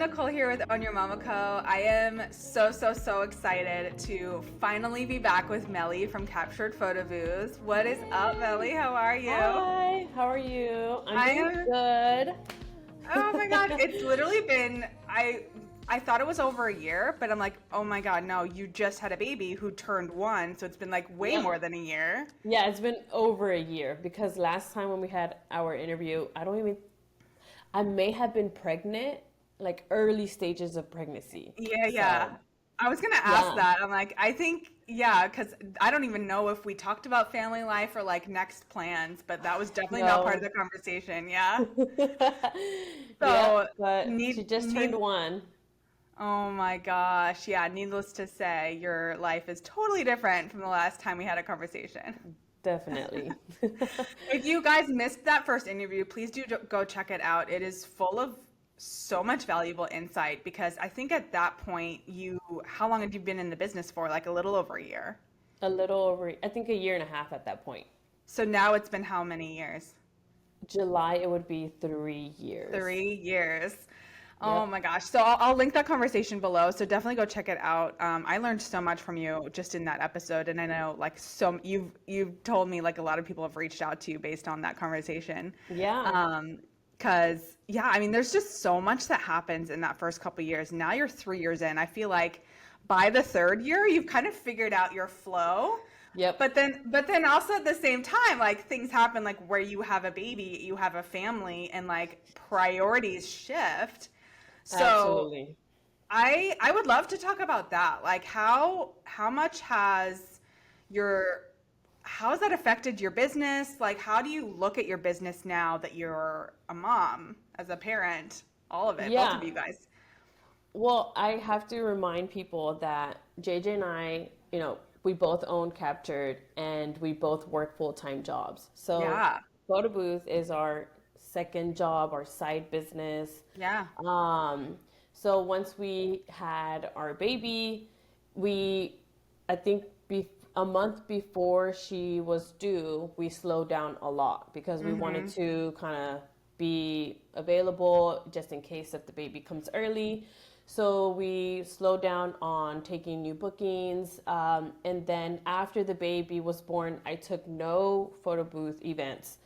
Nicole here with Own Your Mama Co. I am so excited to finally be back with Meli from Captured Photo Booths. What is up, Meli? How are you? Hi, how are you? I'm I doing am. good. Oh my God, it's literally been. I thought it was over a year, but I'm like, oh my God, no! You just had a baby who turned one, so it's been like way Yep. more than a year. Yeah, it's been over a year because last time when we had our interview, I may have been pregnant, like early stages of pregnancy. Yeah. So, I was gonna ask yeah. that. I'm like, I think, yeah, because I don't even know if we talked about family life or like next plans, but that was definitely not part of No. the conversation. Yeah. Yeah, So but she just turned need. one. Oh my gosh. Yeah. Needless to say, your life is totally different from the last time we had a conversation. Definitely. If you guys missed that first interview, please do go check it out. It is full of so much valuable insight because I think at that point, how long had you been in the business for? Like a little over a year. A little over, I think a year and a half at that point. So now it's been how many years? July, it would be 3 years. 3 years. Oh Yep. my gosh. So I'll link that conversation below. So definitely go check it out. I learned so much from you just in that episode, and I know like you've told me like a lot of people have reached out to you based on that conversation. Yeah. Um, Because yeah, I mean, there's just so much that happens in that first couple years. Now you're 3 years in. I feel like by the third year, you've kind of figured out your flow. Yep. But then also at the same time, like things happen like where you have a baby, you have a family, and like priorities shift. So Absolutely. I would love to talk about that. Like how much has your how has that affected your business? Like how do you look at your business now that you're a mom, as a parent, all of it, both of Yeah. you guys? Well, I have to remind people that JJ and I, we both own Captured and we both work full-time jobs. So, Yeah. Photo Booth is our second job, our side business. Yeah. Um, so once we had our baby, we, I think a month before she was due, we slowed down a lot because we wanted Mhm. to kind of be available just in case if the baby comes early. So we slowed down on taking new bookings. And then after the baby was born, I took no photo booth events.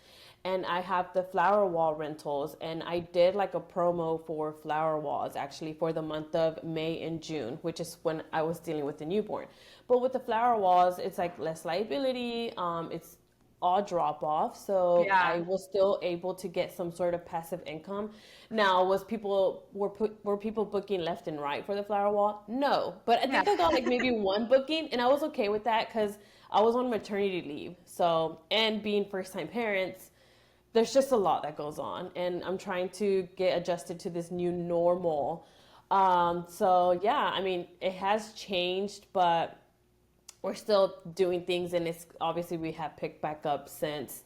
And I have the flower wall rentals, and I did like a promo for flower walls actually for the month of May and June, which is when I was dealing with the newborn. But with the flower walls, it's like less liability. It's all drop off, so I Yeah. was still able to get some sort of passive income. Now, were people booking left and right for the flower wall? No, but I Yeah. think I got like maybe one booking, and I was okay with that because I was on maternity leave. So, and being first time parents, there's just a lot that goes on, and I'm trying to get adjusted to this new normal. So yeah, I mean, it has changed, but we're still doing things, and it's obviously we have picked back up since.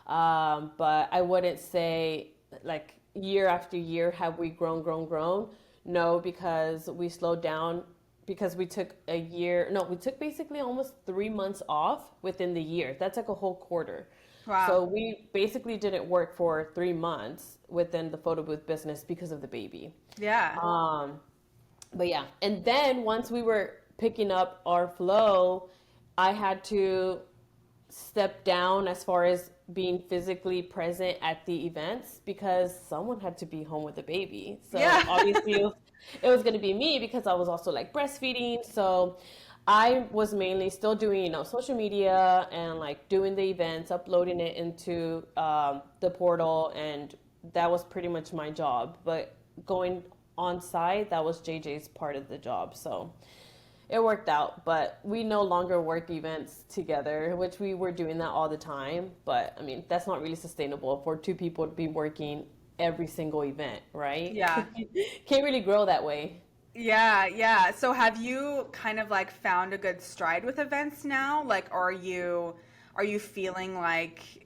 But I wouldn't say like year after year have we grown. No, because we slowed down because we took a year. No, we took basically almost 3 months off within the year. That's like a whole quarter. Wow. So we basically didn't work for 3 months within the photo booth business because of the baby. Yeah. Um, but yeah, and then once we were picking up our flow, I had to step down as far as being physically present at the events because someone had to be home with the baby. So Yeah. obviously it was going to be me because I was also like breastfeeding. So I was mainly still doing, social media and like doing the events, uploading it into the portal, and that was pretty much my job. But going on site, that was JJ's part of the job. So it worked out, but we no longer work events together, which we were doing that all the time. But I mean, that's not really sustainable for two people to be working every single event, right? Yeah. Can't really grow that way. Yeah. So have you kind of like found a good stride with events now? Like are you feeling like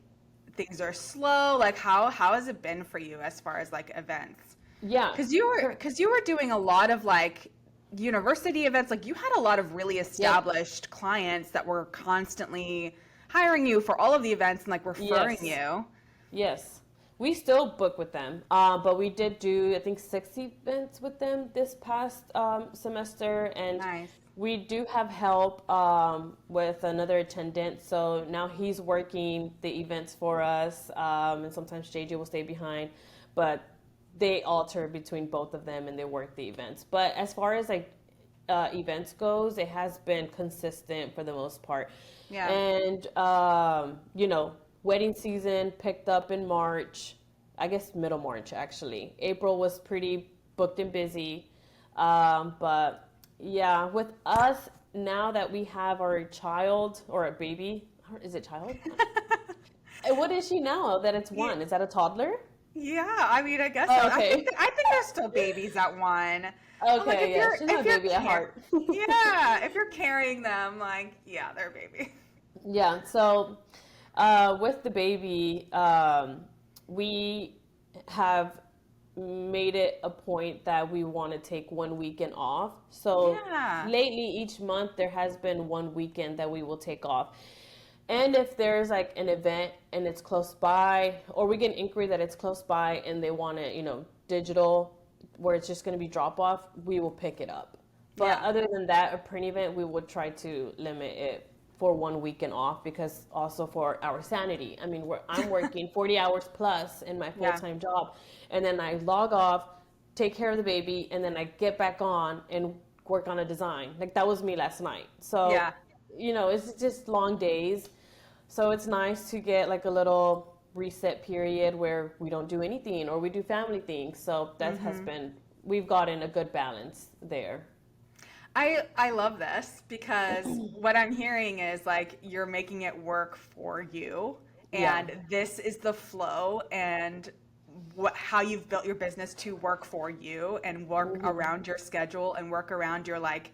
things are slow? Like how has it been for you as far as like events? Yeah. Because you were doing a lot of like university events. Like you had a lot of really Yep. established clients that were constantly hiring you for all of the events and like referring Yes. you. Yes. We still book with them, but we did do, I think, 6 events with them this past semester, and Nice. we do have help with another attendant. So now he's working the events for us, and sometimes JJ will stay behind, but they alter between both of them and they work the events. But as far as like events goes, it has been consistent for the most part. Yeah. And wedding season picked up in March, I guess middle March actually. April was pretty booked and busy, but yeah, with us now that we have our child or a baby, is it child? And what is she now that it's one? Is that a toddler? Yeah, I mean, I guess so. Oh, okay. I think they're still babies at one. I'm like, Okay, yeah, she's not a baby at heart. Yeah, if you're carrying them, like, yeah, they're a baby. Yeah, so with the baby, we have made it a point that we want to take one weekend off. So Yeah. lately, each month, there has been one weekend that we will take off. And if there's like an event and it's close by, or we get an inquiry that it's close by and they want it, digital, where it's just going to be drop off, we will pick it up. But Yeah. other than that, a print event, we would try to limit it for one weekend off, because also for our sanity. I mean, I'm working 40 hours plus in my full-time job, and then I log off, take care of the baby, and then I get back on and work on a design. Like that was me last night. So, Yeah. It's just long days. So it's nice to get like a little reset period where we don't do anything or we do family things. So that has been, we've gotten a good balance there. I love this because what I'm hearing is like you're making it work for you, Yeah. and this is the flow and how you've built your business to work for you and work around your schedule and work around your like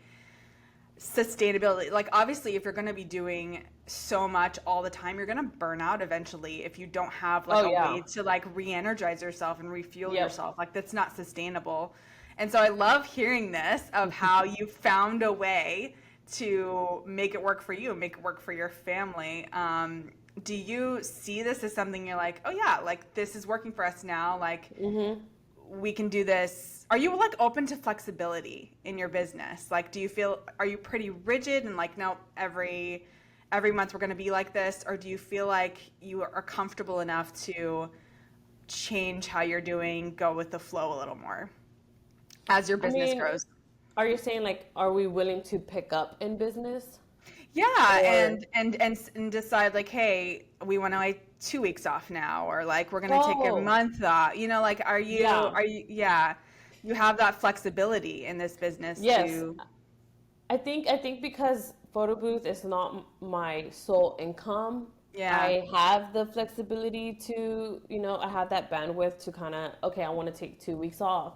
sustainability. Like obviously if you're going to be doing so much all the time, you're going to burn out eventually if you don't have like way to like re-energize yourself and refuel yourself. Like that's not sustainable. And so I love hearing this of how you found a way to make it work for you and make it work for your family. Do you see this as something you're like, oh yeah, like this is working for us now, like we can do this? Are you like open to flexibility in your business? Like are you pretty rigid and like, no, every month we're going to be like this? Or do you feel like you are comfortable enough to change how you're doing, go with the flow a little more as your business grows? Are you saying like, are we willing to pick up in business? Yeah, Or and decide like, hey, we want to like 2 weeks off now, or like we're gonna take a month off. Like yeah, you have that flexibility in this business yes, to I think because photo booth is not my sole income. yeah, I have the flexibility to, I have that bandwidth to kind of, okay, I want to take 2 weeks off,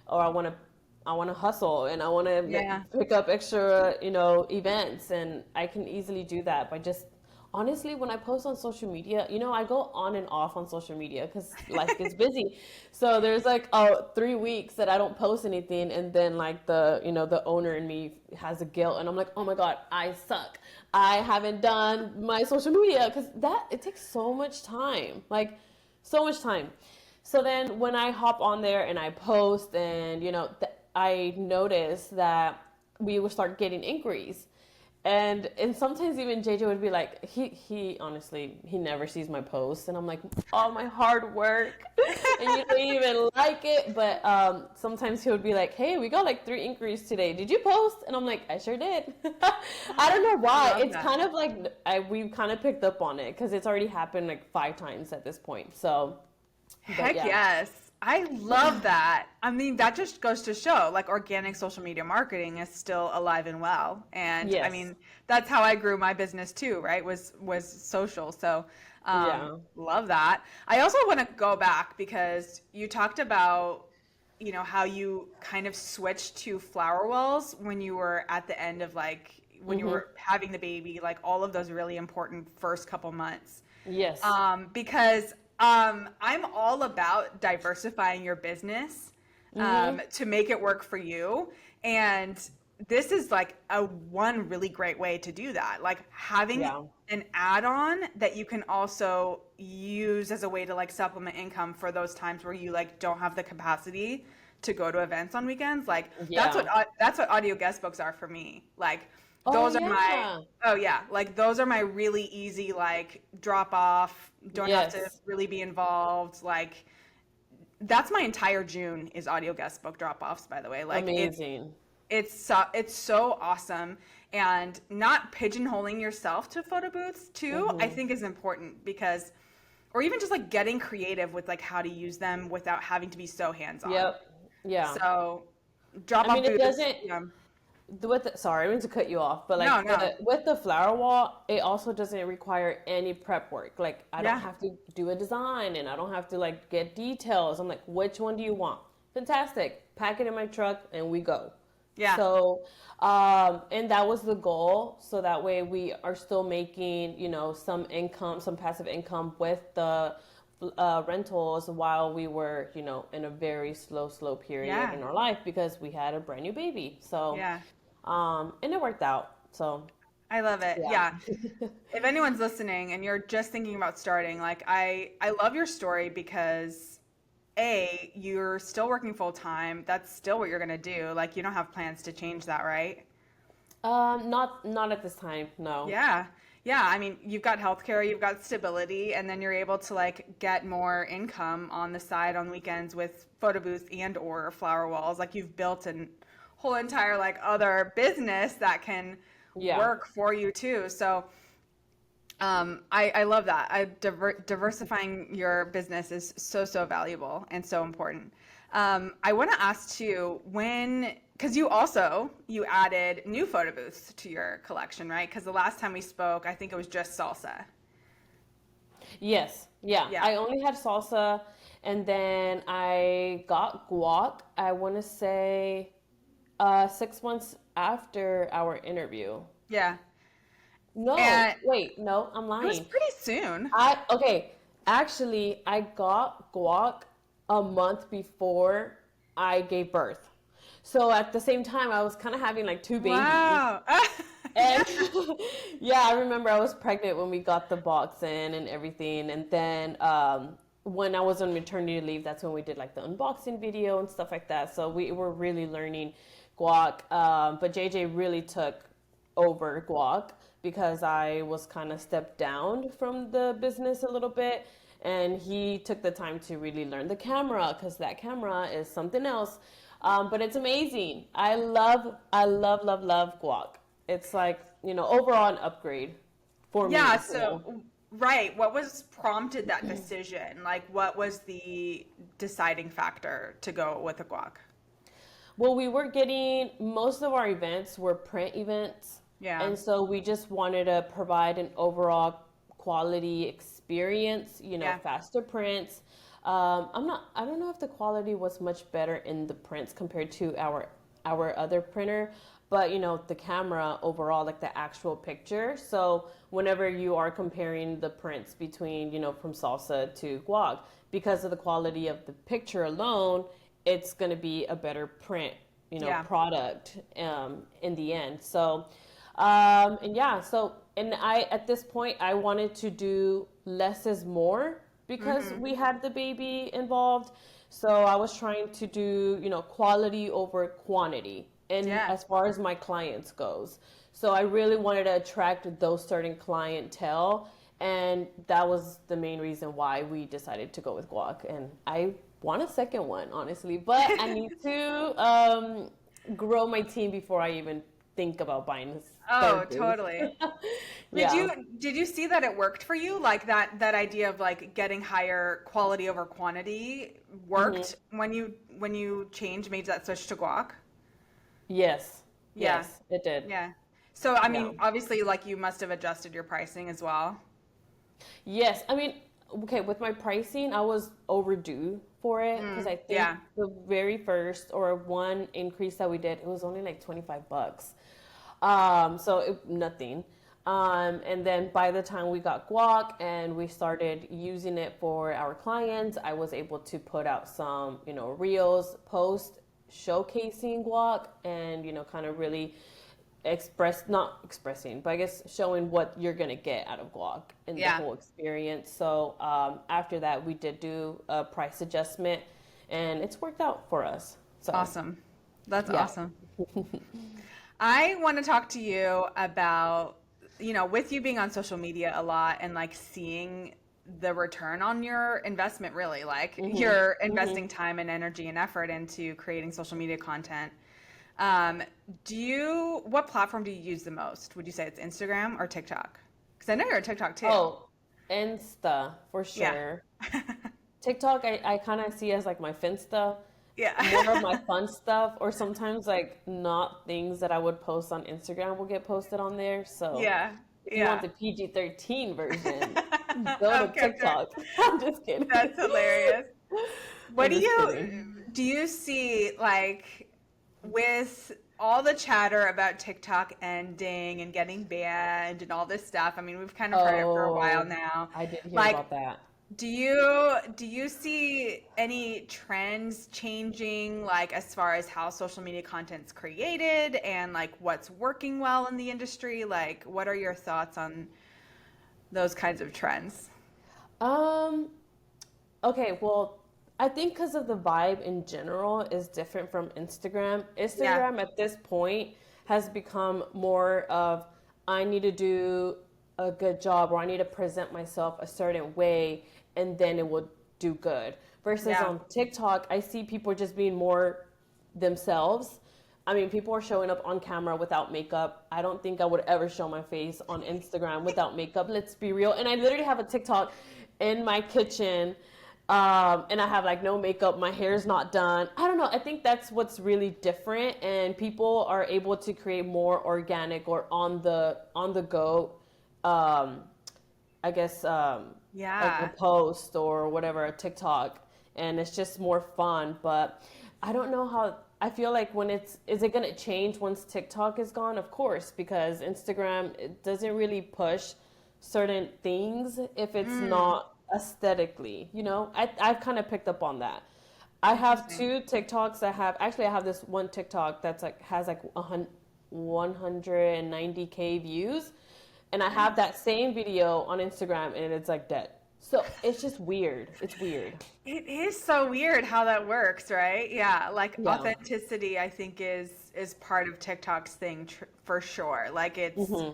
or I want to hustle and I want to yeah. pick up extra, events, and I can easily do that by just honestly, when I post on social media, I go on and off on social media because life gets busy. So there's like 3 weeks that I don't post anything, and then like the owner in me has a guilt, and I'm like, oh my god, I suck. I haven't done my social media because it takes so much time, like so much time. So then when I hop on there and I post, and I notice that we would start getting inquiries. And sometimes even JJ would be like, he honestly, he never sees my posts. And I'm like, all my hard work. And you don't even like it. But sometimes he would be like, hey, we got like 3 inquiries today. Did you post? And I'm like, I sure did. I don't know why. It's that. Kind of like, we've kind of picked up on it because it's already happened like 5 times at this point. So, heck yes. I love that. I mean, that just goes to show like organic social media marketing is still alive and well. And I mean, that's how I grew my business too, right? Was social. So love that. I also want to go back because you talked about, how you kind of switched to flower wells when you were at the end of like, when you were having the baby, like all of those really important first couple months. Yes. Because I'm all about diversifying your business to make it work for you. And this is like a one really great way to do that. Like having Yeah. an add-on that you can also use as a way to like supplement income for those times where you like don't have the capacity to go to events on weekends. Like Yeah. that's what audio guest books are for me. Like Oh, those are my yeah. oh yeah, like those are my really easy like drop off, don't have to Yes. really be involved. Like that's my entire June is audio guest book drop offs, by the way. Like Amazing. it's so awesome, and not pigeonholing yourself to photo booths too, I Hmm. think is important because or even just like getting creative with like how to use them without having to be so hands-on. Yep. Yeah. So drop I mean, off it booths, doesn't. yeah. Sorry, I mean to cut you off, but No, like no. with the flower wall, it also doesn't require any prep work. Like I don't Yeah. have to do a design and I don't have to like get details. I'm like, which one do you want? Fantastic. Pack it in my truck and we go. Yeah. So, and that was the goal. So that way we are still making, some income, some passive income with the rentals while we were, in a very slow period Yeah. in our life because we had a brand new baby. So, Yeah. and it worked out. So, I love it. yeah. Yeah. If anyone's listening and you're just thinking about starting, like I love your story because A, you're still working full time. That's still what you're gonna do. Like you don't have plans to change that, right? Not at this time. No. Yeah. Yeah. I mean, you've got healthcare, you've got stability, and then you're able to like get more income on the side on weekends with photo booths and or flower walls. Like you've built an whole entire like other business that can Yeah. work for you too. So I love that. Diversifying your business is so valuable and so important. I want to ask too, because you added new photo booths to your collection, right? Because the last time we spoke, I think it was just salsa. Yes. Yeah. Yeah, I only had salsa and then I got guac. I want to say 6 months after our interview. yeah, No, and wait, no, I'm it was lying. pretty soon. Okay, actually, I got guac a month before I gave birth. So at the same time, I was kind of having like two babies. Wow. Yeah, And yeah, I remember I was pregnant when we got the box in and everything. And then when I was on maternity leave, that's when we did like the unboxing video and stuff like that. So we were really learning guac. But JJ really took over guac because I was kind of stepped down from the business a little bit. And he took the time to really learn the camera because that camera is something else. But it's amazing. I love guac. It's like, overall an upgrade for yeah. me. So, right. What was prompted that decision? Like, what was the deciding factor to go with a guac? Well, we were getting most of our events were print events. Yeah. And so we just wanted to provide an overall quality experience, Yeah. faster prints. I don't know if the quality was much better in the prints compared to our other printer, but the camera overall, like the actual picture. So whenever you are comparing the prints between, from salsa to guac, because of the quality of the picture alone, it's going to be a better print, Yeah. product in the end. So, and yeah, and at this point, I wanted to do less is more because Mm-hmm. we had the baby involved. So I was trying to do, quality over quantity. And Yeah. as far as my clients goes. So I really wanted to attract those certain clientele. And that was the main reason why we decided to go with guac. And I want a second one, honestly, but I need to grow my team before I even think about buying this Oh, third booth. totally. Did Yeah. you did you see that it worked for you? Like that idea of like getting higher quality over quantity Hmm. worked when you made that switch to guac? Yes. Yeah. Yes, it did. Yeah. So I Yeah. mean, obviously like you must have adjusted your pricing as well. Yes, I mean, okay, with my pricing, I was overdue for it because I think Yeah. the very first or one increase that we did, it was only like $25. So nothing. And then by the time we got guac and we started using it for our clients, I was able to put out some, reels, post showcasing guac and, you know, kind of really not expressing, but I guess showing what you're going to get out of guac in the Yeah. whole experience. So after that, we did do a price adjustment and it's worked out for us. So, Awesome. That's yeah. awesome. I want to talk to you about, with you being on social media a lot and like seeing the return on your investment, really, like Hmm. you're Hmm. investing time and energy and effort into creating social media content. Um, what platform do you use the most? Would you say it's Instagram or TikTok? Because I know you're a TikTok too. Oh, Insta for Yeah. sure. TikTok, I kind of see as like my Finsta, Yeah. more of my fun stuff, or sometimes like not things that I would post on Instagram will get posted on there. So Yeah. if you want Yeah. the PG-13 version, go to Okay, sure. TikTok. I'm just kidding. That's hilarious. What I'm do just you kidding. do you see like with all the chatter about TikTok ending and getting banned and all this stuff? I mean, we've kind of heard it for a while Oh, now. I did hear Like, about that. do you see any trends changing, like as far as how social media content's created and like what's working well in the industry? Like, what are your thoughts on those kinds of trends? Um, Okay, well, I think because of the vibe in general is different from Instagram. Yeah. Instagram at this point has become more of I need to do a good job or I need to present myself a certain way and then it will do good. Versus Yeah. on TikTok, I see people just being more themselves. I mean, people are showing up on camera without makeup. I don't think I would ever show my face on Instagram without makeup. Let's be real. And I literally have a TikTok in my kitchen, and I have like no makeup. My hair's not done. I don't know. I think that's what's really different, and people are able to create more organic or on the go. Um, I guess a Yeah. post or whatever, a TikTok, and it's just more fun. But I don't know how. I feel like when is it gonna change once TikTok is gone? Of course, because Instagram it doesn't really push certain things if it's Mm, not aesthetically. You know, I've kind of picked up on that. I have interesting. two TikToks that have actually I have this one TikTok that's like has like 190K views, and I have Nice. that same video on Instagram and it's like dead. So it's just weird. It's weird. It is so weird how that works, right? Yeah, like Yeah. authenticity, I think is part of TikTok's thing for sure. Like Hmm.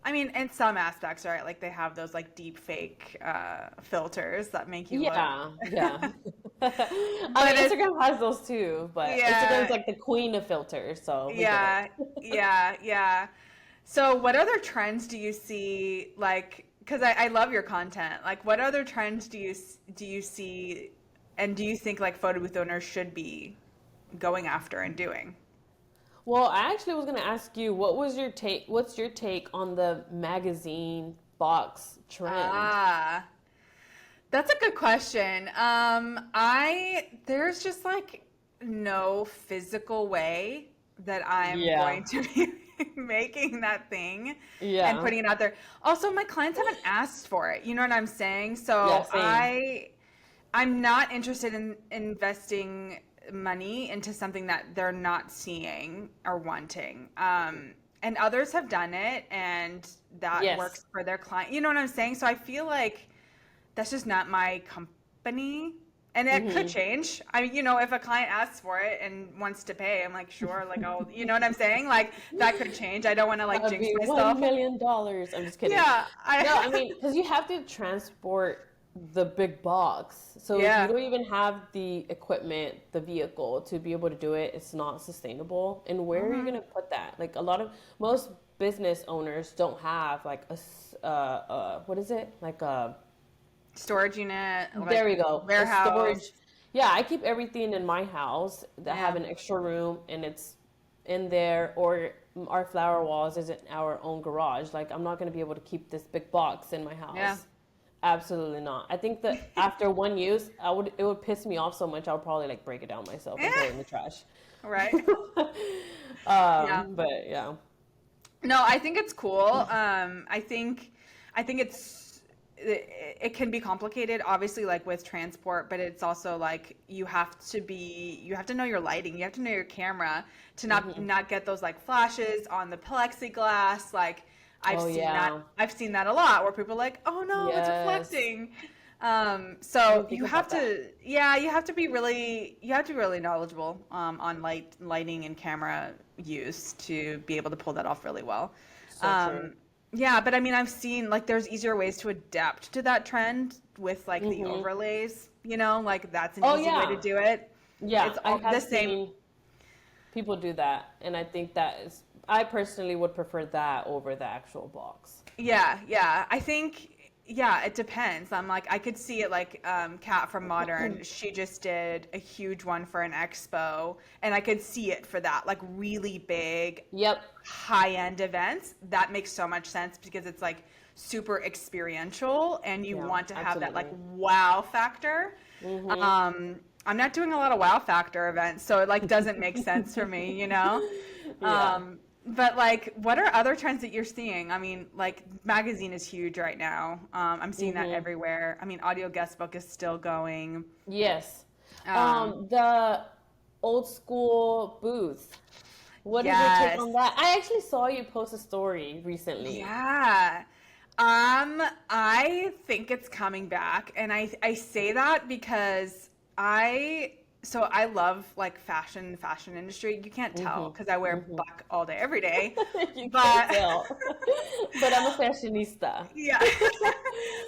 I mean, in some aspects, right? Like they have those like deep fake filters that make you look. Yeah. Yeah. I But mean, it's Instagram has those too, but Instagram's yeah, like the queen of filters, so we get it. yeah, yeah. So, what other trends do you see? Like, because I love your content. Like, what other trends do you see, and do you think like photo booth owners should be going after and doing? Well, I actually was gonna ask you, what's your take on the magazine box trend? Ah, that's a good question. I there's just like no physical way that I'm Yeah. going to be making that thing and Yeah. putting it out there. Also, my clients haven't asked for it. You know what I'm saying? Yeah, So same. I'm not interested in investing money into something that they're not seeing or wanting. And others have done it and that Yes. works for their client. You know what I'm saying? So I feel like that's just not my company. And it could Hmm. change. I mean, if a client asks for it and wants to pay, I'm like, sure, like you know what I'm saying? Like that could change. I don't want to That like would jinx be myself. $1 million. I'm just kidding. Yeah, No, I mean, because you have to transport the big box. So if you yeah. don't even have the equipment, the vehicle to be able to do it, it's not sustainable. And where are you Hmm. going to put that? Like most business owners don't have like what is it? Like a Storage unit, there like we go. A warehouse. storage. Yeah, I keep everything in my house that have Yeah, an extra room and it's in there or our flower walls is in our own garage. Like I'm not going to be able to keep this big box in my yeah. house. Absolutely not. I think that after one use, it would piss me off so much I would probably like break it down myself and throw it in the trash. Right. Yeah. But yeah. No, I think it's cool. I think it's it can be complicated, obviously, like with transport, but it's also like you have to know your lighting, you have to know your camera to not get those like flashes on the plexiglass. Like Oh yeah. I've seen that a lot where people are like, oh no, it's Yes. reflecting. I So didn't think about that. you have to be really knowledgeable on lighting and camera use to be able to pull that off really well. So true. Um, yeah, but I mean, I've seen like there's easier ways to adapt to that trend with like the Hmm. overlays, like that's an Oh easy way to yeah. do it. Yeah, It's I all the have same. seen people do that, and I think that is, I personally would prefer that over the actual box. Yeah, yeah. I think, yeah, it depends. I'm like, I could see it like Kat from Modern. She just did a huge one for an expo, and I could see it for that, like really big, Yep. high-end events. That makes so much sense because it's like super experiential, and you Yeah, want to have that like absolutely. wow factor. Hmm. I'm not doing a lot of wow factor events, so it like doesn't make sense for me. Yeah. But like, what are other trends that you're seeing? I mean, like magazine is huge right now. I'm seeing that Hmm. everywhere. I mean, audio guest book is still going. Yes. Um, The old school booth. What is your take yes, on that? I actually saw you post a story recently. yeah. I think it's coming back, and I say that because I love like fashion industry. You can't tell Hmm. because I wear Hmm. black all day every day, You can't but tell. But I'm a fashionista. yeah.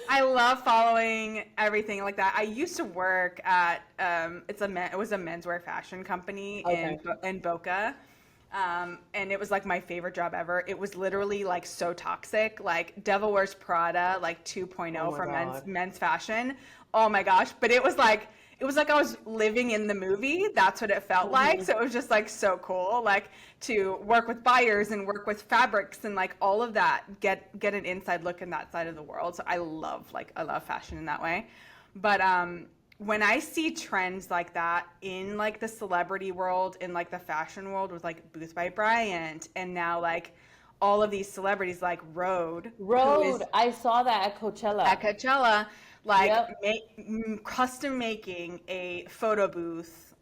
I love following everything like that. I used to work at it was a menswear fashion company Okay. in Boca. And it was like my favorite job ever. It was literally like so toxic, like Devil Wears Prada, like Oh 2.0 my for God. men's fashion. Oh my gosh. But it was like I was living in the movie. That's what it felt like. Hmm. So it was just like so cool, like to work with buyers and work with fabrics and like all of that, get an inside look in that side of the world. So I love fashion in that way. But when I see trends like that in like the celebrity world, in like the fashion world with like Booth by Bryant, and now like all of these celebrities like Rhode, who Road. is I saw that at at Coachella. Coachella, like Yep. custom making a photo booth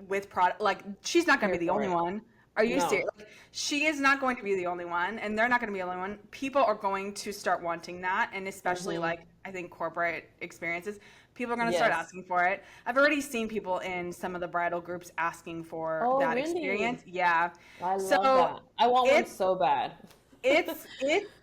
with product. Like she's not going to Here be the for only it. one. Are you serious? No. Like, she is not going to be the only one, and they're not going to be the only one. People are going to start wanting that, and especially Hmm. like I think corporate experiences, people are going to start Yes. asking for it. I've already seen people in some of the bridal groups asking for Oh, that really? experience. Yeah, I love so that. I want one it's so bad. it's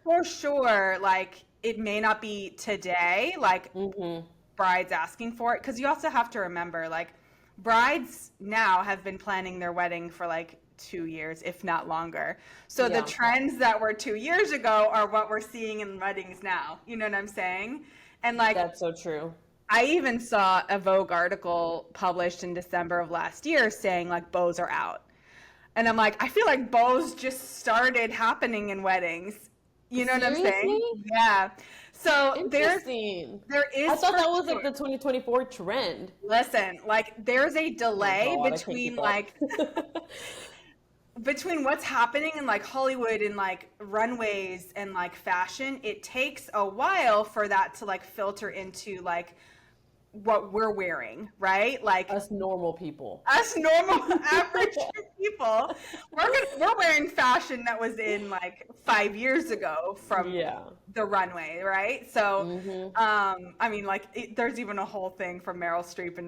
for sure like it may not be today, like Hmm. brides asking for it, because you also have to remember like brides now have been planning their wedding for like 2 years if not longer, so the Yeah, trends that were 2 years ago are what we're seeing in weddings now, you know what I'm saying? And like that's so true. I even saw a Vogue article published in December of last year saying like bows are out, and I'm like, I feel like bows just started happening in weddings, you know what I'm Seriously? saying? Yeah, so Interesting. there I is thought for that was like sure. the 2024 trend. Listen, like there's a Oh my delay God, I can't keep up. between what's happening in like Hollywood and like runways and like fashion. It takes a while for that to like filter into like what we're wearing, right? Like Us normal people. us normal average people, we're wearing fashion that was in like 5 years ago from Yeah. the runway, right? So, Hmm. I mean, like there's even a whole thing from Meryl Streep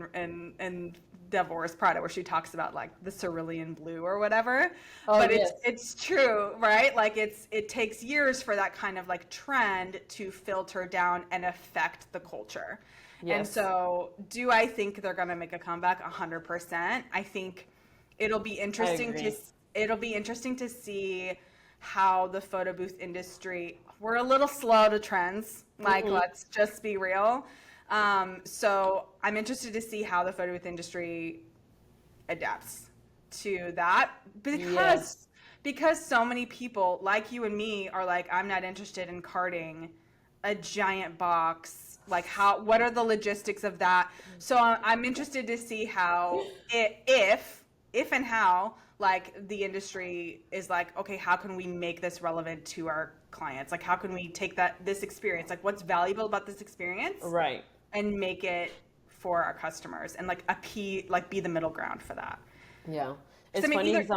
and Devil Wears Prada where she talks about like the cerulean blue or whatever. Oh, But yes. it's true, right? Like it takes years for that kind of like trend to filter down and affect the culture. And Yes. so, do I think they're going to make a comeback? 100%. I think it'll be I interesting to agree. it'll be interesting to see how the photo booth industry. We're a little slow to trends. Like, Hmm. let's just be real. So I'm interested to see how the photo booth industry adapts to that Yes. because so many people like you and me are like, I'm not interested in carting a giant box. Like what are the logistics of that? So I'm interested to see how if if and how like the industry is like, okay, how can we make this relevant to our clients? Like, how can we take this experience, like what's valuable about this experience, Right. and make it for our customers, and like like be the middle ground for that. Yeah. So It's I mean, funny either because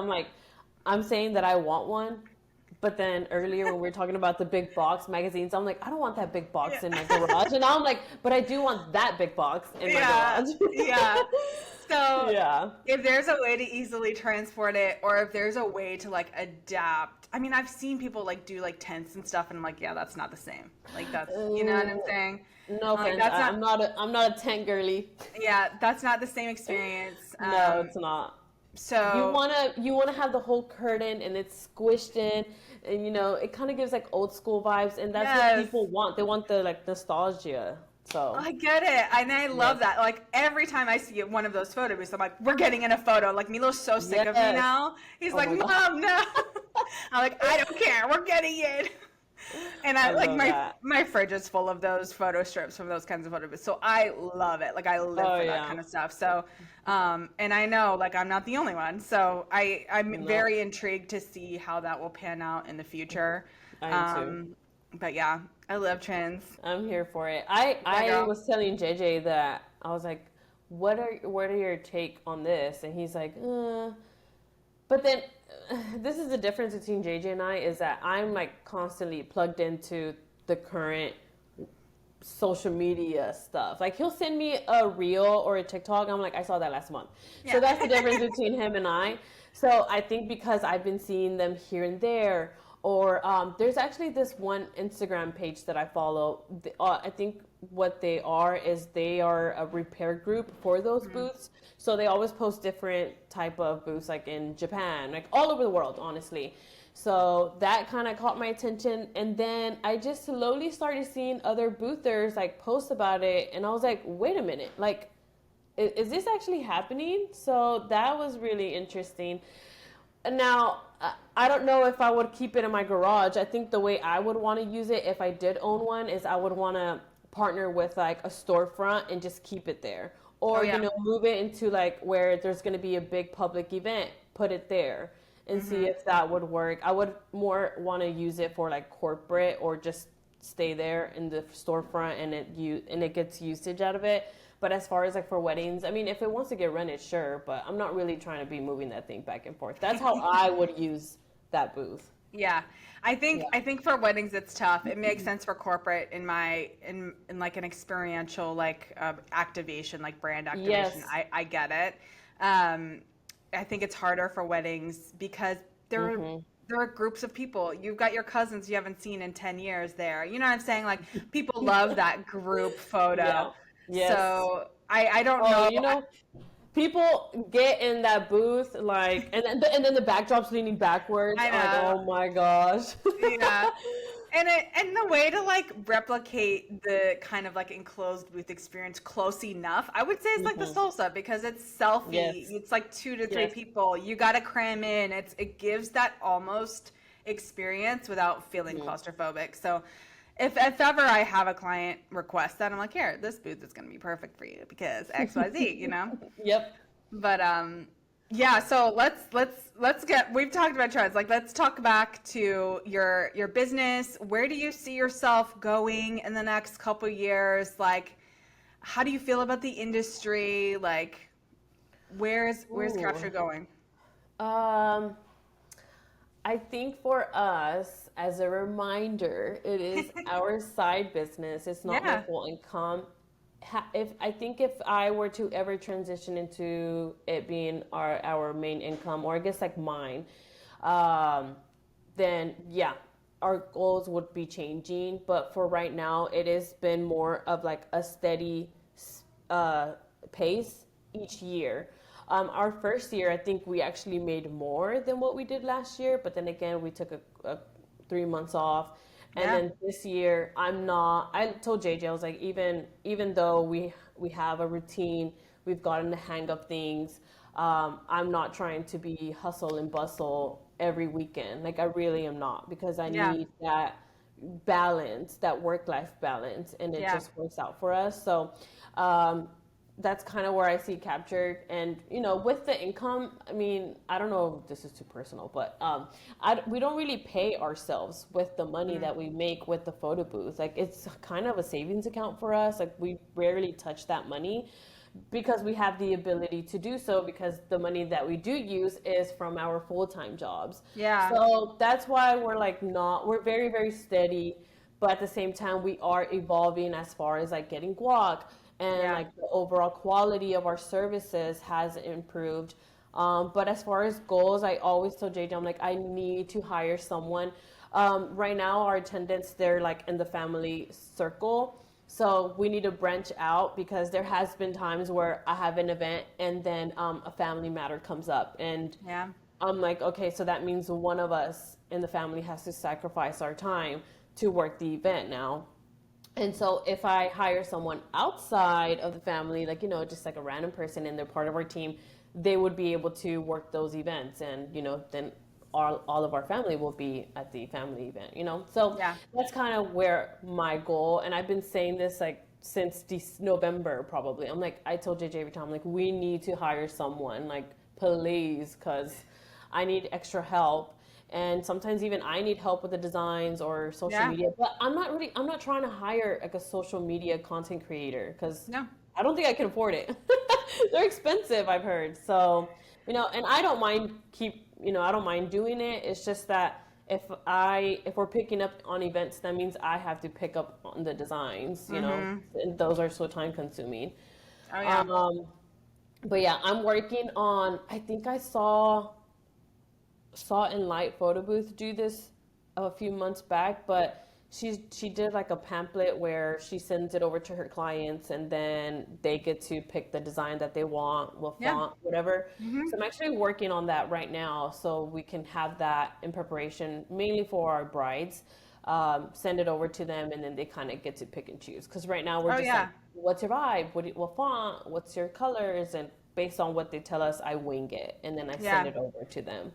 I'm saying that I want one, but then earlier when we were talking about the big box magazines, I'm like, I don't want that big box in my yeah. garage. And now I'm like, but I do want that big box in my Yeah, garage. yeah. So Yeah. if there's a way to easily transport it, or if there's a way to like adapt, I mean, I've seen people like do like tents and stuff, and I'm like, yeah, that's not the same. Like that's, you know what I'm Uh, saying? no I'm like offense. that's not, I'm not a tent girly. yeah, that's not the same experience. No, it's not. So You wanna have the whole curtain and it's squished in, and it kind of gives like old school vibes, and that's what yes, people want. They want the like nostalgia. So I get it, and I love yes, that. Like every time I see one of those photo booths, I'm like, we're getting in a photo. Like Milo's so sick of me yes. now. He's Oh like, my god, Mom, no. I'm like, I don't care. We're getting in. And I I like love that. my fridge is full of those photo strips from those kinds of photo booths. So I love it. Like I live Oh for that yeah, kind of stuff. So, and I know like I'm not the only one. So I'm no, very intrigued to see how that will pan out in the future. I am too. Um, but yeah, I love trends. I'm here for it. I Yeah, I girl. was telling JJ that I was like, what are your take on this? And he's like, But then this is the difference between JJ and I is that I'm like constantly plugged into the current social media stuff. Like he'll send me a reel or a TikTok. I'm like, I saw that last month. So Yeah. that's the difference between him and I. So I think because I've been seeing them here and there, or there's actually this one Instagram page that I follow. I think what they are is they are a repair group for those booths. So they always post different type of booths, like in Japan, like all over the world, honestly. So that kind of caught my attention, and then I just slowly started seeing other boothers like post about it, and I was like, wait a minute, like, is this actually happening? So that was really interesting. Now, I don't know if I would keep it in my garage. I think the way I would want to use it if I did own one is I would want to partner with like a storefront and just keep it there. Oh Or, yeah. move it into like where there's going to be a big public event, put it there and see if that would work. I would more want to use it for like corporate, or just stay there in the storefront and it gets usage out of it. But as far as like for weddings, I mean, if it wants to get rented, sure, but I'm not really trying to be moving that thing back and forth. That's how I would use that booth. Yeah. Yeah. I think for weddings it's tough. It makes sense for corporate in like an experiential like activation, like brand activation. Yes. I get it. Um, I think it's harder for weddings because there are Mm-hmm. there are groups of people. You've got your cousins you haven't seen in 10 years there. You know what I'm saying? Like people love that group photo. Yeah. Yes. So I don't Oh, know. people get in that booth like, and then the backdrop's leaning backwards. I I'm like, know. oh my gosh. Yeah. And the way to like replicate the kind of like enclosed booth experience close enough, I would say it's like the Hmm. salsa because it's selfie. Yes. It's like 2 to 3 Yes. people. You got to cram in. It gives that almost experience without feeling Mhm. claustrophobic. So if ever I have a client request that, I'm like, here, this booth is going to be perfect for you because XYZ, you know? Yep. But yeah, so let's get we've talked about trends. Like let's talk back to your business. Where do you see yourself going in the next couple years? Like how do you feel about the industry? Like where's Ooh. Capture going? Um, I think for us, as a reminder, it is our side business. It's not my Yeah. full income. If I were to ever transition into it being our main income, or I guess like mine, um, then yeah, our goals would be changing. But for right now, it has been more of like a steady uh, pace each year. Our first year, I think we actually made more than what we did last year, but then again, we took a 3 months off. And Yeah. then this year, I'm not. I told JJ, I was like, even though we have a routine, we've gotten the hang of things. I'm not trying to be hustle and bustle every weekend. Like I really am not, because I Yeah. need that balance, that work life balance, and it Yeah. just works out for us. So, um, that's kind of where I see captured. And, you know, with the income, I mean, I don't know if this is too personal, but we don't really pay ourselves with the money that we make with the photo booth. Like, it's kind of a savings account for us. Like, we rarely touch that money because we have the ability to do so, because the money that we do use is from our full-time jobs. Yeah. So that's why we're like we're very, very steady, but at the same time we are evolving as far as like getting guac, and like the overall quality of our services has improved. But as far as goals, I always tell JJ, I'm like, I need to hire someone. Right now, our attendants, they're like in the family circle. So we need to branch out, because there has been times where I have an event and then a family matter comes up. And I'm like, okay, so that means one of us in the family has to sacrifice our time to work the event now. And so if I hire someone outside of the family, like, you know, just like a random person and they're part of our team, they would be able to work those events. And, you know, then all of our family will be at the family event, you know? So that's kind of where my goal, and I've been saying this like since November probably. I'm like, I told JJ every time, I'm like, we need to hire someone, like, please, because I need extra help. And sometimes even I need help with the designs or social media. But I'm not trying to hire like a social media content creator, because I don't think I can afford it. They're expensive, I've heard. So, you know, and I don't mind I don't mind doing it. It's just that if we're picking up on events, that means I have to pick up on the designs, you know, and those are so time consuming. Oh yeah. But yeah, I'm working on, I think I saw in Light Photo Booth do this a few months back, but she did like a pamphlet where she sends it over to her clients, and then they get to pick the design that they want, with font, whatever. So I'm actually working on that right now, so we can have that in preparation, mainly for our brides. Send it over to them, and then they kind of get to pick and choose. Because right now we're just like, what's your vibe? What font? What's your colors? And based on what they tell us, I wing it, and then I send it over to them.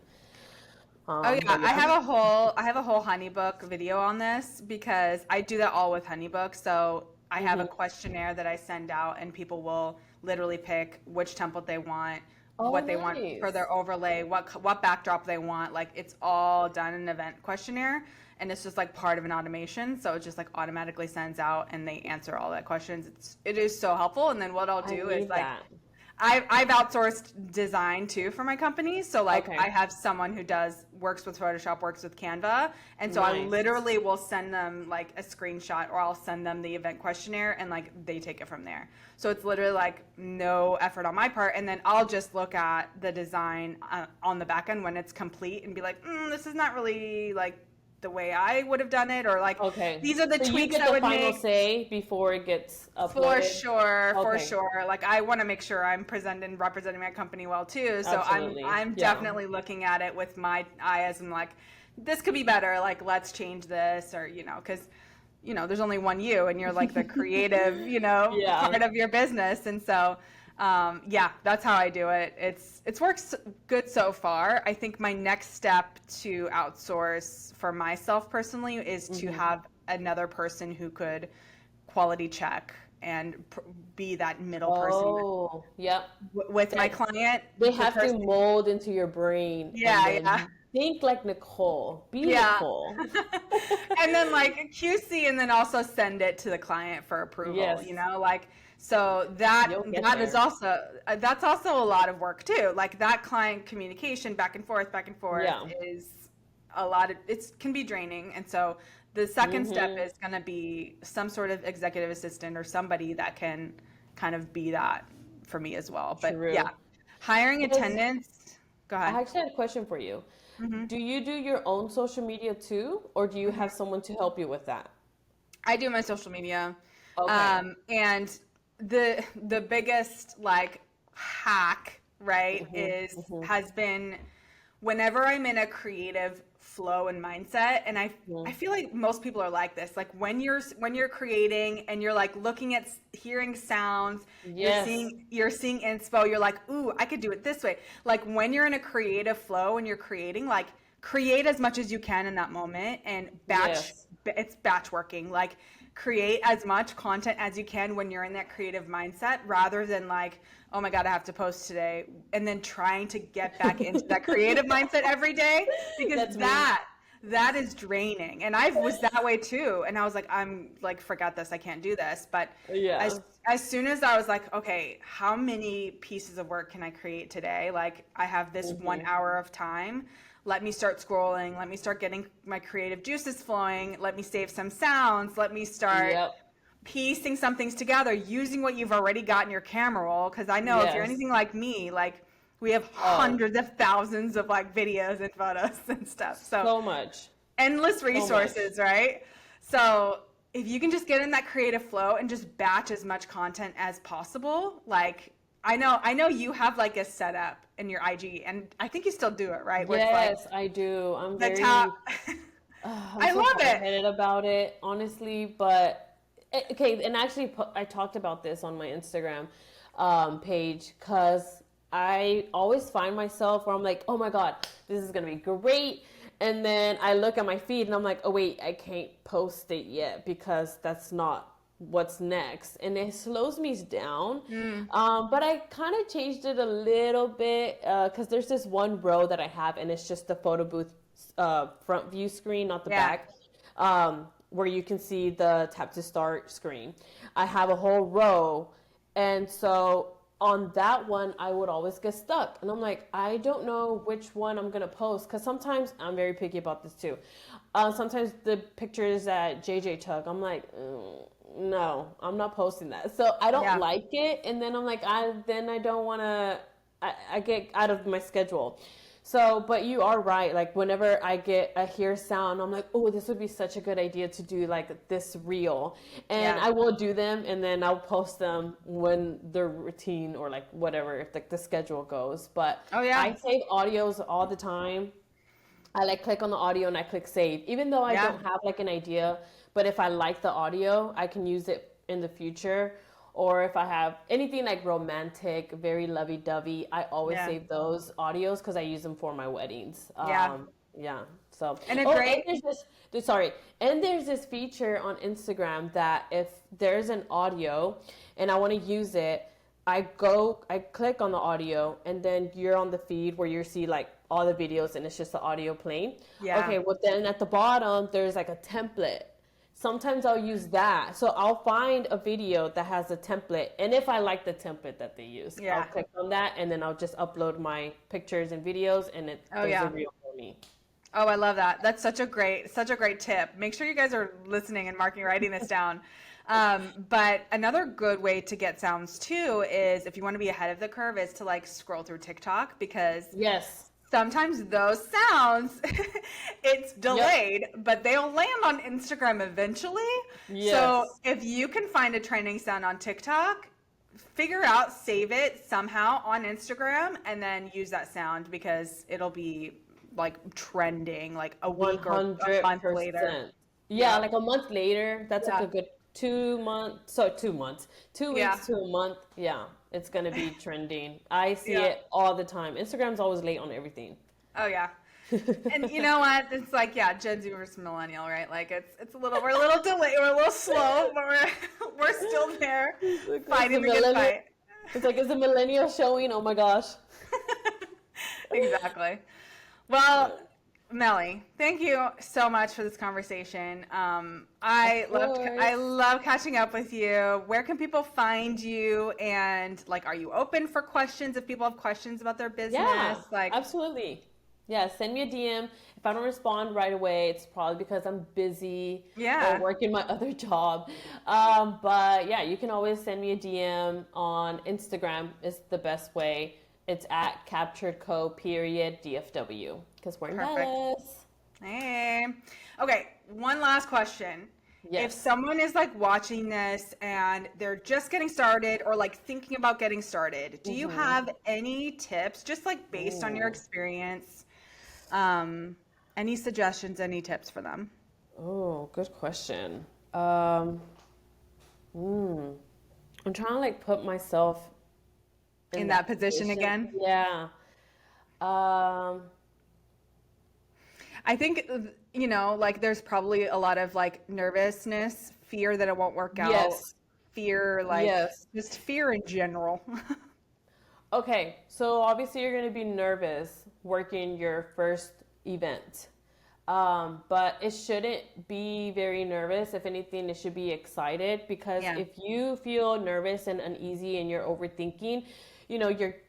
I have a whole HoneyBook video on this, because I do that all with HoneyBook. So I have a questionnaire that I send out, and people will literally pick which template they want, what they want for their overlay, what backdrop they want. Like, it's all done in an event questionnaire, and it's just like part of an automation. So it just like automatically sends out, and they answer all that questions. It is so helpful. And then what I'll do is like, I've outsourced design too for my company. So like I have someone who works with Photoshop, works with Canva. And so I literally will send them like a screenshot, or I'll send them the event questionnaire, and like they take it from there. So it's literally like no effort on my part. And then I'll just look at the design on the back end when it's complete, and be like, this is not really like the way I would have done it, or like these are the tweaks I would make. You get the final say before it gets uploaded. For sure. Like, I want to make sure I'm representing my company well too. So I'm definitely looking at it with my eyes, and like, this could be better. Like, let's change this, or because there's only one you, and you're like the creative part of your business, and so. That's how I do it. It's worked good so far. I think my next step to outsource for myself personally is to have another person who could quality check and be that middle person with my client. They have to mold into your brain. Think like Nicole. Be Nicole. And then like QC, and then also send it to the client for approval. So that's also a lot of work too. Like, that client communication back and forth is a lot of, it can be draining. And so the second step is going to be some sort of executive assistant, or somebody that can kind of be that for me as well. But hiring attendants. Go ahead. I actually had a question for you. Do you do your own social media too, or do you have someone to help you with that? I do my social media. And the biggest like hack, right, has been whenever I'm in a creative flow and mindset, and I feel like most people are like this, like when you're creating and you're like looking at hearing sounds, you're seeing inspo, you're like, ooh, I could do it this way. Like, when you're in a creative flow and you're creating, like, create as much as you can in that moment, and it's batch working. Like, create as much content as you can when you're in that creative mindset, rather than like, oh my God, I have to post today, and then trying to get back into that creative mindset every day, because That's me. that is draining. And I was that way too. And I was like, I'm like, forget this, I can't do this. But Yeah. as soon as I was like, okay, how many pieces of work can I create today? Like, I have this 1 hour of time. Let me start scrolling. Let me start getting my creative juices flowing. Let me save some sounds. Let me start Yep. piecing some things together using what you've already got in your camera roll. Because I know if you're Yes. anything like me, like, we have Oh, hundreds of thousands of like videos and photos and stuff. So so much. endless So much. resources, right? So if you can just get in that creative flow and just batch as much content as possible, like, I know you have like a setup in your IG, and I think you still do it, right? Where it's like Yes, I do. I'm the top. very I'm I so love it. hard-headed about it, honestly. But okay, and actually, I talked about this on my Instagram page because I always find myself where I'm like, oh my God, this is gonna be great. And then I look at my feed and I'm like, oh wait, I can't post it yet because that's not what's next. And it slows me down. Mm, But I kind of changed it a little bit because there's this one row that I have and it's just the photo booth front view screen, not the yeah. back, where you can see the tap to start screen. I have a whole row. And so on that one, I would always get stuck. And I'm like, I don't know which one I'm going to post. Because sometimes I'm very picky about this too. Sometimes the pictures that JJ took, I'm like, no, I'm not posting that. So I don't Yeah. like it. And then I'm like, I don't want to, I get out of my schedule. So, but you are right. Like whenever I hear sound, I'm like, oh, this would be such a good idea to do like this reel, and Yeah. I will do them, and then I'll post them when the routine or like whatever, if like the schedule goes. But Oh yeah. I save audios all the time. I like click on the audio and I click save, even though I Yeah. don't have like an idea. But if I like the audio, I can use it in the future. Or if I have anything like romantic, very lovey-dovey, I always Yeah. save those audios because I use them for my weddings. Yeah. Yeah. So, And a oh, and great. sorry, and there's this feature on Instagram that if there's an audio and I want to use it, I click on the audio, and then you're on the feed where you see like all the videos, and it's just the audio playing. Yeah. Okay, well then at the bottom there's like a template. Sometimes I'll use that. So I'll find a video that has a template, and if I like the template that they use, I'll Yeah. click on that, and then I'll just upload my pictures and videos, and Oh there's a yeah. reel for me. Oh, I love that. That's such a great tip. Make sure you guys are listening and writing this down. But another good way to get sounds too is, if you want to be ahead of the curve, is to like scroll through TikTok, because Yes. sometimes those sounds, it's Yep. delayed, but they'll land on Instagram eventually. So Yes. if you can find a trending sound on TikTok, figure out, save it somehow on Instagram, and then use that sound, because it'll be like trending like a week or a month later. 100%. Yeah, Yeah. like a month later, that's like Yeah. a good 2 months. So 2 months, two Yeah. weeks to a month. Yeah, it's gonna be trending. I see Yeah. it all the time. Instagram's always late on everything. Oh yeah. And you know what? It's like, yeah, Gen Z versus millennial, right? Like it's a little, we're a little delayed, we're a little slow, but we're still there Like, fighting the good fight. It's like, is the millennial showing? Oh my gosh. Exactly. Well, Meli, thank you so much for this conversation. Of I course. love catching up with you. Where can people find you? And like, are you open for questions if people have questions about their business? Yeah, Like, absolutely. Yeah, send me a DM. If I don't respond right away, it's probably because I'm busy or yeah, working my other job. But yeah, you can always send me a DM on Instagram is the best way. It's at capturedco period DFW because we're in perfect. Dallas. Hey. Okay, one last question. If Yes. someone is like watching this and they're just getting started, or like thinking about getting started, do you Mm-hmm. have any tips, just like based on your Ooh. experience? Um, any suggestions, any tips for them? Oh, good question. Um, hmm. I'm trying to like put myself in In that that position position. again? Yeah. Um, I think, like there's probably a lot of like nervousness fear that it won't work out, Yes. fear, like Yes. just fear in general. Okay, so obviously you're going to be nervous working your first event. But it shouldn't be very nervous. If anything, it should be excited because Yeah. if you feel nervous and uneasy and you're overthinking,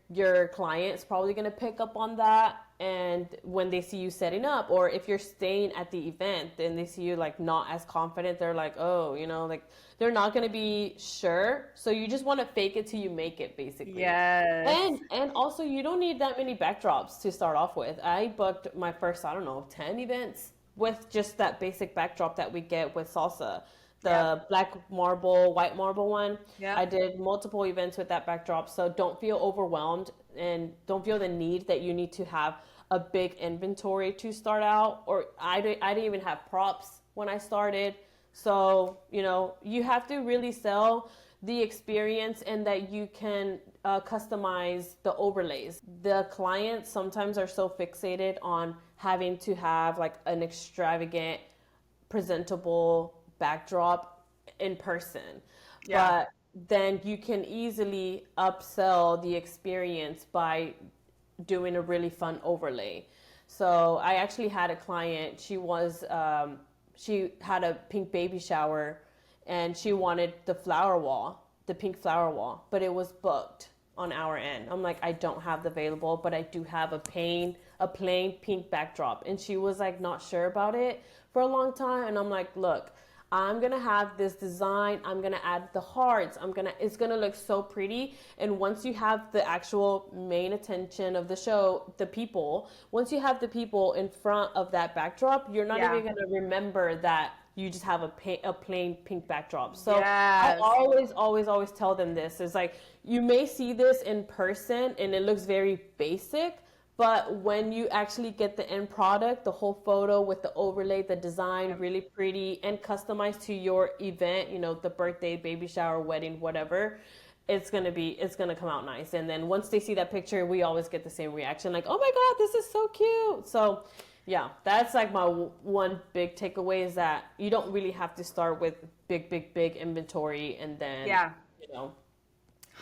your client's probably going to pick up on that. And when they see you setting up, or if you're staying at the event and they see you like not as confident, they're like, oh, like they're not going to be sure. So you just want to fake it till you make it, basically. Yes. And also you don't need that many backdrops to start off with. I booked my first, I don't know, 10 events with just that basic backdrop that we get with salsa. The Yep. black marble, white marble one. I Yep. did multiple events with that backdrop. So don't feel overwhelmed and don't feel the need that you need to have a big inventory to start out. Or I didn't even have props when I started. So, you have to really sell the experience and that you can customize the overlays. The clients sometimes are so fixated on having to have like an extravagant, presentable backdrop in person. Yeah. But then you can easily upsell the experience by doing a really fun overlay. So I actually had a client, she had a pink baby shower and she wanted the pink flower wall, but it was booked on our end. I'm like, I don't have the available, but I do have a plain pink backdrop. And she was like not sure about it for a long time. And I'm like, look, I'm gonna have this design. I'm gonna add the hearts. It's gonna look so pretty. And once you have the actual main attention of the show, once you have the people in front of that backdrop, you're not Yeah. even gonna remember that you just have a plain pink backdrop. So I Yes. always tell them this. It's like, you may see this in person and it looks very basic, but when you actually get the end product, the whole photo with the overlay, the design, really pretty and customized to your event, the birthday, baby shower, wedding, whatever, it's gonna come out nice. And then once they see that picture, we always get the same reaction, like, oh my God, this is so cute. So yeah, that's like my one big takeaway, is that you don't really have to start with big inventory and then, Yeah. you know,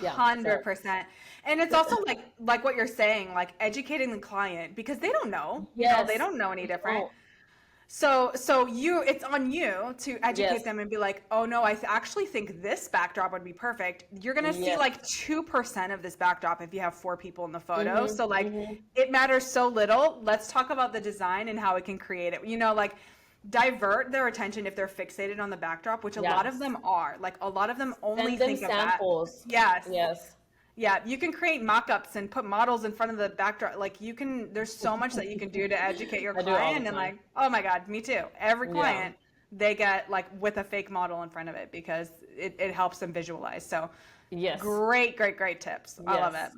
yeah. So 100%. And it's also like what you're saying, like educating the client because they don't know, they yes, don't know any you different. don't. So it's on you to educate Yes, them and be like, oh no, actually think this backdrop would be perfect. You're gonna see yes. like 2% of this backdrop if you have 4 people in the photo. Mhm, So like mhm. it matters so little. Let's talk about the design and how it can create it. Like divert their attention if they're fixated on the backdrop, which a lot of Yes. them are. Like a lot of them only Send them think of that. samples. Yes. Yes. Yeah, you can create mock-ups and put models in front of the backdrop. Like there's so much that you can do to educate your I do it all the client and time. like, oh my God, me too. Every Yeah. client, they get like with a fake model in front of it because it helps them visualize. So Yes. great tips. I love it. Yes.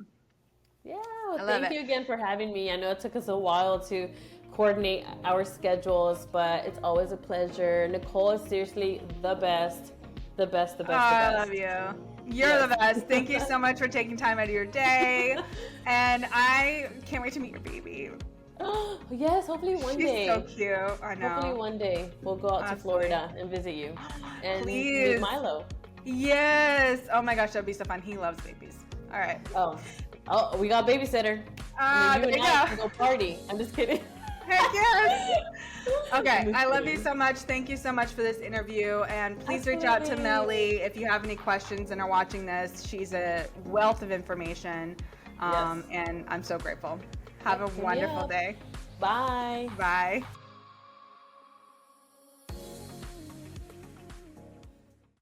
Yeah. Well, I love thank it. you again for having me. I know it took us a while to coordinate our schedules, but it's always a pleasure. Nicole is seriously the best. The best, the Oh, best, the I best. love you. You're the Yes. best. Thank you so much for taking time out of your day. And I can't wait to meet your baby. Yes, hopefully one She's day. so cute. I Hopefully know. one day we'll go out to Absolutely. Florida and visit you and meet Please. Milo. Yes. Oh my gosh, that'd be so fun. He loves babies. All right. Oh, we got babysitter. I mean, There you you and I go. can go party. I'm just kidding. Heck yes. Okay, I'm just I love you kidding. so much. Thank you so much for this interview. And please reach out to Absolutely. Meli if you have any questions and are watching this. She's a wealth of information. Yes. And I'm so grateful. Have a Hit me wonderful up. day. Bye. Bye.